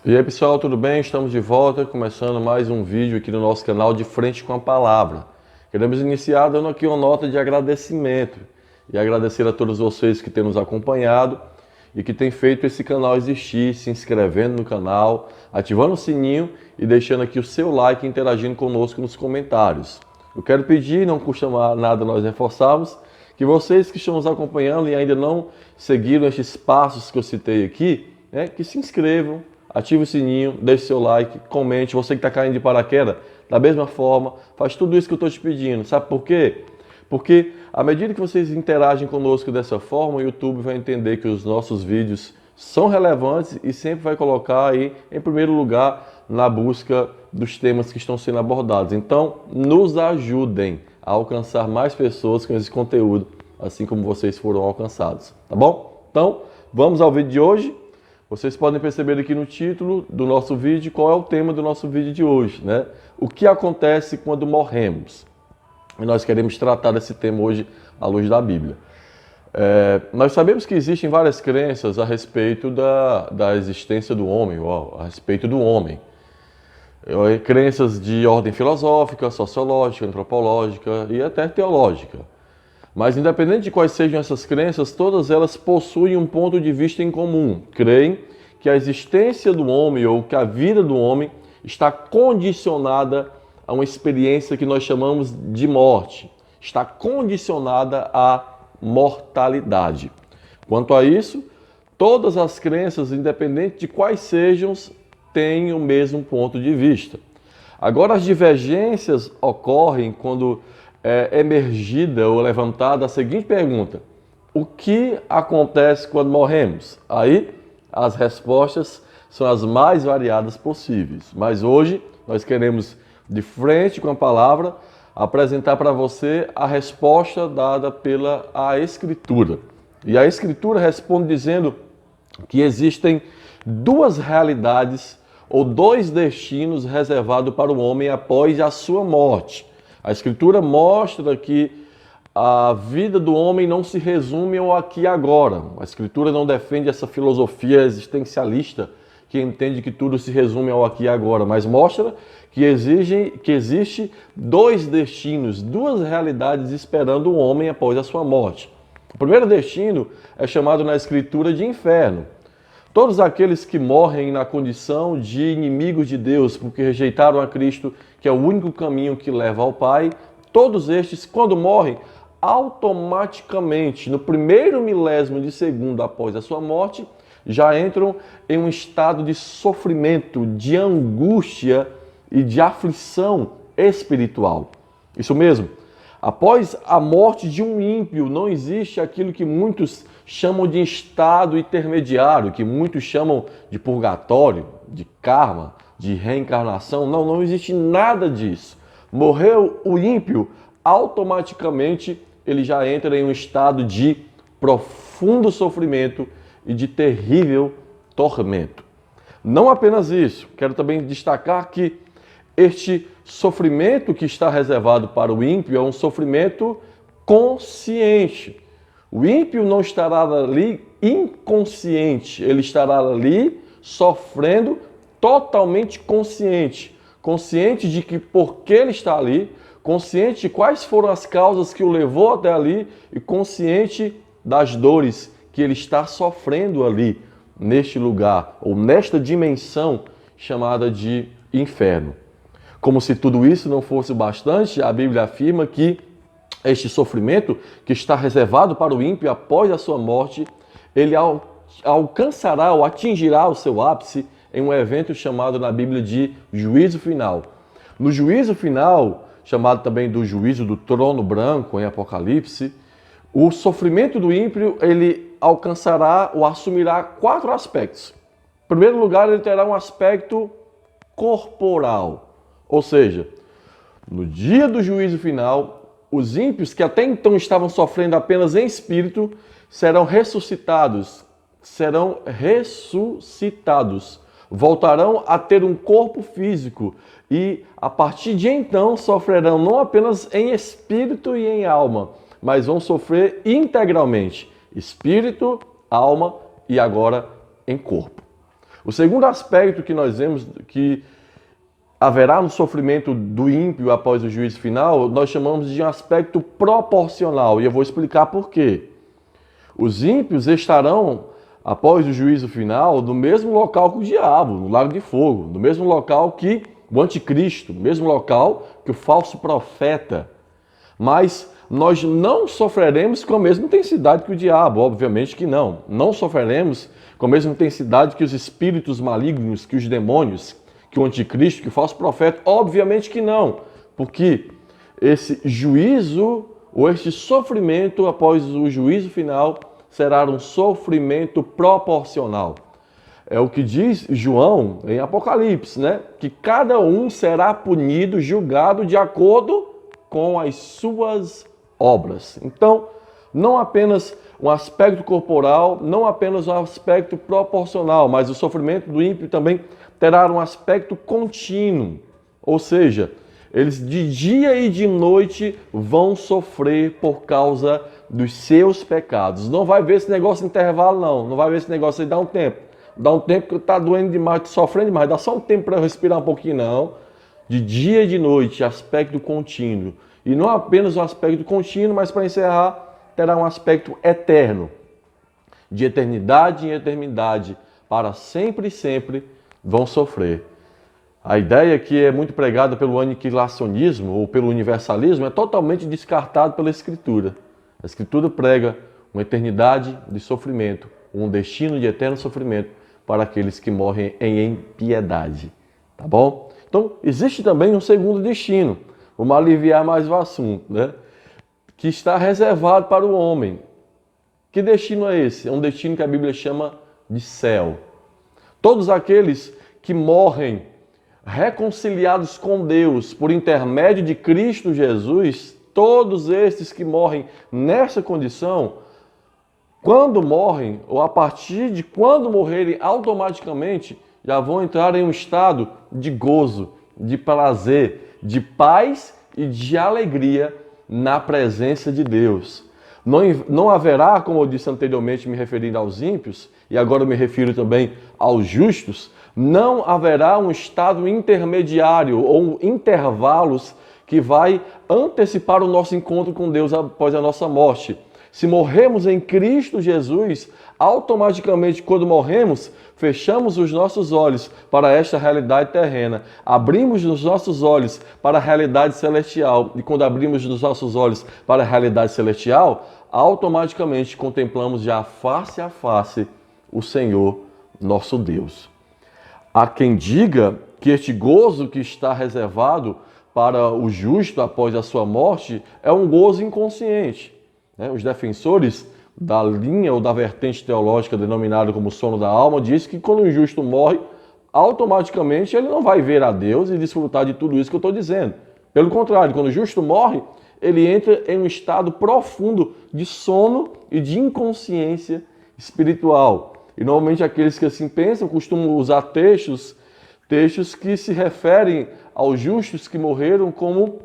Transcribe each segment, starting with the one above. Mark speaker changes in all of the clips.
Speaker 1: E aí pessoal, tudo bem? Estamos de volta, começando mais um vídeo aqui no nosso canal De Frente com a Palavra. Queremos iniciar dando aqui uma nota de agradecimento e agradecer a todos vocês que têm nos acompanhado e que têm feito esse canal existir, se inscrevendo no canal, ativando o sininho e deixando aqui o seu like e interagindo conosco nos comentários. Eu quero pedir, não custa nada nós reforçarmos, que vocês que estão nos acompanhando e ainda não seguiram estes passos que eu citei aqui, que se inscrevam, ative o sininho, deixe seu like, comente. Você que está caindo de paraquedas, da mesma forma, faz tudo isso que eu estou te pedindo. Sabe por quê? Porque à medida que vocês interagem conosco dessa forma, o YouTube vai entender que os nossos vídeos são relevantes e sempre vai colocar aí em primeiro lugar na busca dos temas que estão sendo abordados. Então, nos ajudem a alcançar mais pessoas com esse conteúdo, assim como vocês foram alcançados, tá bom? Então, vamos ao vídeo de hoje. Vocês podem perceber aqui no título do nosso vídeo qual é o tema do nosso vídeo de hoje, né? O que acontece quando morremos? E nós queremos tratar desse tema hoje à luz da Bíblia. Nós sabemos que existem várias crenças a respeito da existência do homem, a respeito do homem. Crenças de ordem filosófica, sociológica, antropológica e até teológica. Mas independente de quais sejam essas crenças, todas elas possuem um ponto de vista em comum. Creem que a existência do homem ou que a vida do homem está condicionada a uma experiência que nós chamamos de morte. Está condicionada à mortalidade. Quanto a isso, todas as crenças, independente de quais sejam, têm o mesmo ponto de vista. Agora, as divergências ocorrem quando emergida ou levantada a seguinte pergunta: o que acontece quando morremos? Aí as respostas são as mais variadas possíveis. Mas hoje nós queremos, de frente com a palavra, apresentar para você a resposta dada pela Escritura. E a Escritura responde dizendo que existem duas realidades ou dois destinos reservados para o homem após a sua morte. A Escritura mostra que a vida do homem não se resume ao aqui e agora. A Escritura não defende essa filosofia existencialista que entende que tudo se resume ao aqui e agora, mas mostra que existe dois destinos, duas realidades esperando o homem após a sua morte. O primeiro destino é chamado na Escritura de inferno. Todos aqueles que morrem na condição de inimigos de Deus, porque rejeitaram a Cristo, que é o único caminho que leva ao Pai, todos estes, quando morrem, automaticamente, no primeiro milésimo de segundo após a sua morte, já entram em um estado de sofrimento, de angústia e de aflição espiritual. Isso mesmo. Após a morte de um ímpio, não existe aquilo que muitos chamam de estado intermediário, que muitos chamam de purgatório, de karma, de reencarnação. Não existe nada disso. Morreu o ímpio, automaticamente ele já entra em um estado de profundo sofrimento e de terrível tormento. Não apenas isso, quero também destacar que este sofrimento que está reservado para o ímpio é um sofrimento consciente. O ímpio não estará ali inconsciente, ele estará ali sofrendo totalmente consciente. Consciente de que porque ele está ali, consciente de quais foram as causas que o levou até ali e consciente das dores que ele está sofrendo ali, neste lugar ou nesta dimensão chamada de inferno. Como se tudo isso não fosse bastante, a Bíblia afirma que este sofrimento que está reservado para o ímpio após a sua morte, ele alcançará ou atingirá o seu ápice em um evento chamado na Bíblia de juízo final. No juízo final, chamado também do juízo do trono branco em Apocalipse, o sofrimento do ímpio ele alcançará ou assumirá quatro aspectos. Em primeiro lugar, ele terá um aspecto corporal. Ou seja, no dia do juízo final, os ímpios que até então estavam sofrendo apenas em espírito, serão ressuscitados, voltarão a ter um corpo físico e a partir de então sofrerão não apenas em espírito e em alma, mas vão sofrer integralmente, espírito, alma e agora em corpo. O segundo aspecto que nós vemos que haverá no sofrimento do ímpio após o juízo final, nós chamamos de um aspecto proporcional, e eu vou explicar por quê. Os ímpios estarão, após o juízo final, no mesmo local que o diabo, no lago de fogo, no mesmo local que o anticristo, no mesmo local que o falso profeta. Mas nós não sofreremos com a mesma intensidade que o diabo, obviamente que não. Não sofreremos com a mesma intensidade que os espíritos malignos, que os demônios, que o anticristo, que o falso profeta, obviamente que não. Porque esse juízo, ou este sofrimento após o juízo final, será um sofrimento proporcional. É o que diz João em Apocalipse, né? Que cada um será punido, julgado de acordo com as suas obras. Então, não apenas um aspecto corporal, não apenas um aspecto proporcional, mas o sofrimento do ímpio também terá um aspecto contínuo. Ou seja, eles de dia e de noite vão sofrer por causa dos seus pecados. Não vai ver esse negócio intervalo, não. Não vai ver esse negócio aí, dá um tempo. Dá um tempo que está doendo demais, sofrendo demais. Dá só um tempo para eu respirar um pouquinho, não. De dia e de noite, aspecto contínuo. E não apenas um aspecto contínuo, mas para encerrar, terá um aspecto eterno. De eternidade em eternidade, para sempre e sempre, vão sofrer. A ideia que é muito pregada pelo aniquilacionismo ou pelo universalismo é totalmente descartada pela Escritura. A Escritura prega uma eternidade de sofrimento, um destino de eterno sofrimento para aqueles que morrem em impiedade. Tá bom? Então, existe também um segundo destino. Vamos aliviar mais o assunto, né? Que está reservado para o homem. Que destino é esse? É um destino que a Bíblia chama de céu. Todos aqueles que morrem reconciliados com Deus por intermédio de Cristo Jesus, todos estes que morrem nessa condição, quando morrem, ou a partir de quando morrerem, automaticamente já vão entrar em um estado de gozo, de prazer, de paz e de alegria na presença de Deus. Não haverá, como eu disse anteriormente, me referindo aos ímpios, e agora eu me refiro também aos justos, não haverá um estado intermediário ou intervalos que vai antecipar o nosso encontro com Deus após a nossa morte. Se morremos em Cristo Jesus, automaticamente, quando morremos, fechamos os nossos olhos para esta realidade terrena, abrimos os nossos olhos para a realidade celestial, e quando abrimos os nossos olhos para a realidade celestial, automaticamente contemplamos já face a face o Senhor, nosso Deus. Há quem diga que este gozo que está reservado para o justo após a sua morte é um gozo inconsciente. Os defensores da linha ou da vertente teológica denominada como sono da alma dizem que quando o justo morre, automaticamente ele não vai ver a Deus e desfrutar de tudo isso que eu estou dizendo. Pelo contrário, quando o justo morre, ele entra em um estado profundo de sono e de inconsciência espiritual. E normalmente aqueles que assim pensam costumam usar textos que se referem aos justos que morreram como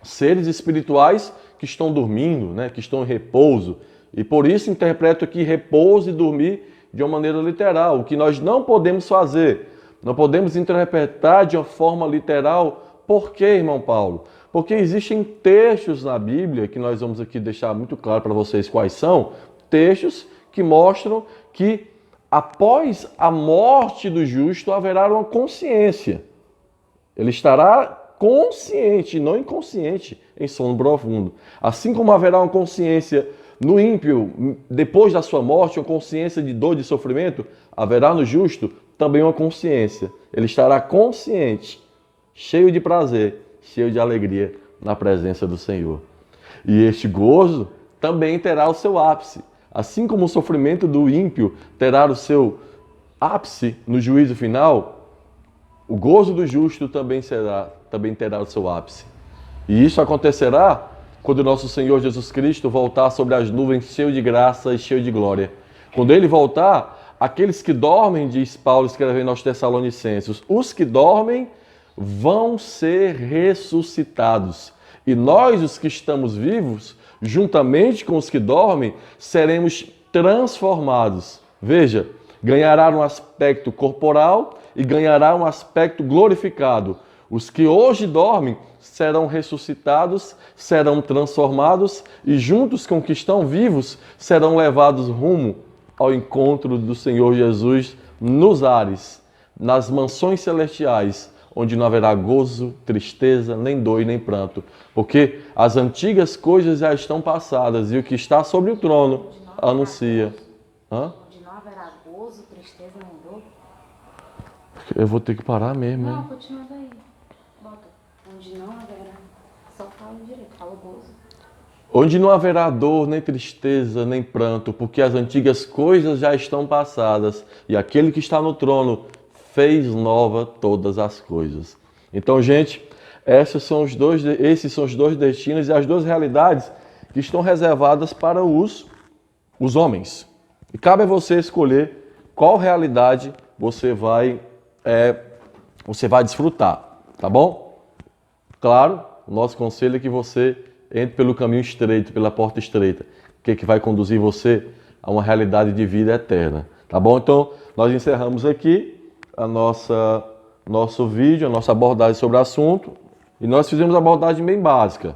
Speaker 1: seres espirituais que estão dormindo, que estão em repouso. E por isso interpreto aqui repouso e dormir de uma maneira literal, o que nós não podemos fazer. Não podemos interpretar de uma forma literal. Por quê, irmão Paulo? Porque existem textos na Bíblia, que nós vamos aqui deixar muito claro para vocês quais são, textos que mostram que após a morte do justo haverá uma consciência. Ele estará consciente, não inconsciente, em sono profundo. Assim como haverá uma consciência no ímpio, depois da sua morte, uma consciência de dor e de sofrimento, haverá no justo também uma consciência. Ele estará consciente, cheio de prazer, cheio de alegria na presença do Senhor. E este gozo também terá o seu ápice. Assim como o sofrimento do ímpio terá o seu ápice no juízo final, o gozo do justo também terá o seu ápice. E isso acontecerá quando nosso Senhor Jesus Cristo voltar sobre as nuvens cheio de graça e cheio de glória. Quando Ele voltar, aqueles que dormem, diz Paulo escrevendo aos Tessalonicenses, os que dormem vão ser ressuscitados. E nós, os que estamos vivos, juntamente com os que dormem, seremos transformados. Veja, ganhará um aspecto corporal e ganhará um aspecto glorificado. Os que hoje dormem serão ressuscitados, serão transformados e juntos com os que estão vivos serão levados rumo ao encontro do Senhor Jesus nos ares, nas mansões celestiais, onde não haverá gozo, tristeza, nem dor e nem pranto, porque as antigas coisas já estão passadas e o que está sobre o trono anuncia.
Speaker 2: Onde não haverá gozo, tristeza, nem dor.
Speaker 1: Eu vou ter que parar mesmo,
Speaker 2: Não,
Speaker 1: hein?
Speaker 2: continua daí. Bota. Onde não haverá. Só fala direito, fala gozo.
Speaker 1: Onde não haverá dor, nem tristeza, nem pranto, porque as antigas coisas já estão passadas e aquele que está no trono fez nova todas as coisas. Então, gente, esses são os dois destinos e as duas realidades que estão reservadas para os homens. E cabe a você escolher qual realidade você vai desfrutar, tá bom? Claro, o nosso conselho é que você entre pelo caminho estreito, pela porta estreita, que vai conduzir você a uma realidade de vida eterna, tá bom? Então, nós encerramos aqui nosso vídeo, a nossa abordagem sobre o assunto, e nós fizemos uma abordagem bem básica.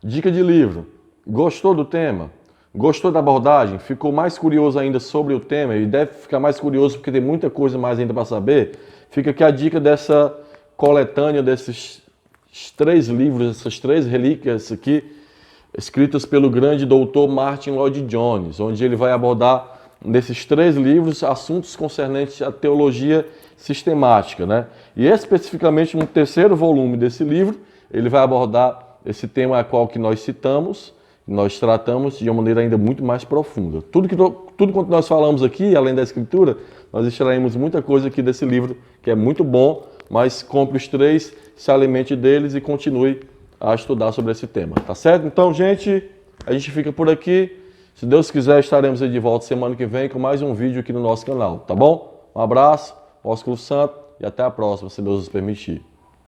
Speaker 1: Dica de livro. Gostou do tema? Gostou da abordagem? Ficou mais curioso ainda sobre o tema? E deve ficar mais curioso porque tem muita coisa mais ainda para saber? Fica aqui a dica dessa coletânea desses 3 livros, essas 3 relíquias aqui, escritas pelo grande doutor Martin Lloyd Jones, onde ele vai abordar nesses 3 livros assuntos concernentes à teologia sistemática, né? E especificamente no 3º volume desse livro, ele vai abordar esse tema a qual que nós citamos, nós tratamos de uma maneira ainda muito mais profunda. Tudo quanto nós falamos aqui, além da escritura, nós extraímos muita coisa aqui desse livro, que é muito bom, mas compre os 3, se alimente deles e continue a estudar sobre esse tema, tá certo? Então, gente, a gente fica por aqui. Se Deus quiser, estaremos aí de volta semana que vem com mais um vídeo aqui no nosso canal, tá bom? Um abraço, ósculo santo e até a próxima, se Deus nos permitir.